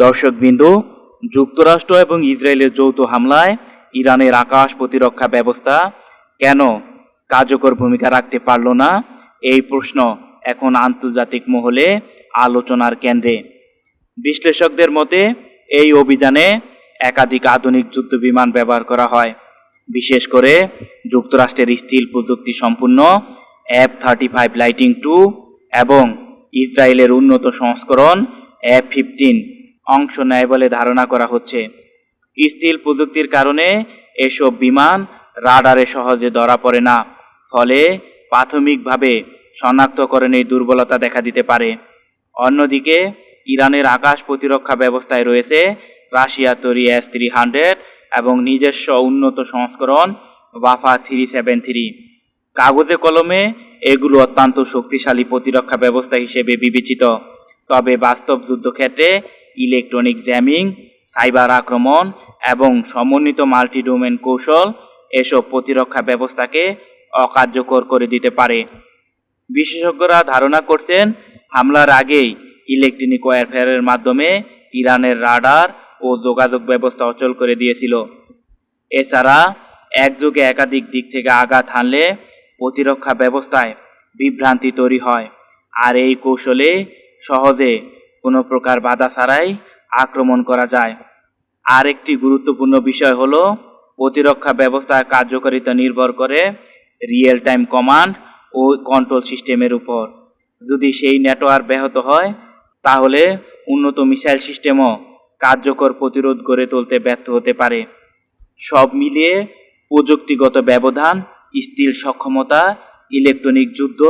দর্শকবিন্দু, যুক্তরাষ্ট্র এবং ইসরায়েলের যৌথ হামলায় ইরানের আকাশ প্রতিরক্ষা ব্যবস্থা কেন কার্যকর ভূমিকা রাখতে পারল না, এই প্রশ্ন এখন আন্তর্জাতিক মহলে আলোচনার কেন্দ্রে। বিশ্লেষকদের মতে এই অভিযানে একাধিক আধুনিক যুদ্ধবিমান ব্যবহার করা হয়, বিশেষ করে যুক্তরাষ্ট্রের স্টিল প্রযুক্তি সম্পূর্ণ F-35 লাইটিং II এবং ইসরায়েলের উন্নত সংস্করণ F-15 অংশ নেয় বলে ধারণা করা হচ্ছে। স্টিল প্রযুক্তির কারণে এসব বিমান রাডারে সহজে ধরা পড়ে না, ফলে প্রাথমিকভাবে শনাক্তকরণে দুর্বলতা দেখা দিতে পারে। অন্যদিকে ইরানের আকাশ প্রতিরক্ষা ব্যবস্থায় রয়েছে রাশিয়া তৈরি S-300 এবং নিজস্ব উন্নত সংস্করণ ওয়াফা 373। কাগজে কলমে এগুলো অত্যন্ত শক্তিশালী প্রতিরক্ষা ব্যবস্থা হিসেবে বিবেচিত, তবে বাস্তব যুদ্ধক্ষেত্রে ইলেকট্রনিক জ্যামিং, সাইবার আক্রমণ এবং সমন্বিত মাল্টিডোমেন কৌশল এসব প্রতিরক্ষা ব্যবস্থাকে অকার্যকর করে দিতে পারে। বিশেষজ্ঞরা ধারণা করছেন, হামলার আগেই ইলেকট্রনিক ওয়ারফেয়ারের মাধ্যমে ইরানের রাডার ও যোগাযোগ ব্যবস্থা অচল করে দিয়েছিল। এছাড়া একযোগে একাধিক দিক থেকে আঘাত হানলে প্রতিরক্ষা ব্যবস্থায় বিভ্রান্তি তৈরি হয়, আর এই কৌশলে সহজে কোনো প্রকার বাধা ছাড়াই আক্রমণ করা যায়। আর একটি গুরুত্বপূর্ণ বিষয় হলো, প্রতিরক্ষা ব্যবস্থার কার্যকারিতা নির্ভর করে রিয়েল টাইম কমান্ড ও কন্ট্রোল সিস্টেমের উপর। যদি সেই নেটওয়ার্ক ব্যাহত হয়, তাহলে উন্নত মিসাইল সিস্টেমও কার্যকর প্রতিরোধ গড়ে তুলতে ব্যর্থ হতে পারে। সব মিলিয়ে প্রযুক্তিগত ব্যবধান, স্টিল সক্ষমতা, ইলেকট্রনিক যুদ্ধ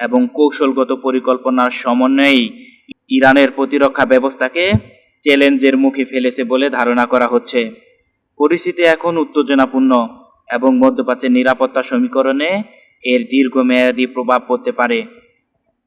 এবং কৌশলগত পরিকল্পনার সমন্বয়েই ইরানের প্রতিরক্ষা ব্যবস্থাকে চ্যালেঞ্জের মুখে ফেলেছে বলে ধারণা করা হচ্ছে। পরিস্থিতি এখন উত্তেজনাপূর্ণ এবং মধ্যপ্রাচ্যের নিরাপত্তা সমীকরণে এর দীর্ঘমেয়াদী প্রভাব পড়তে পারে।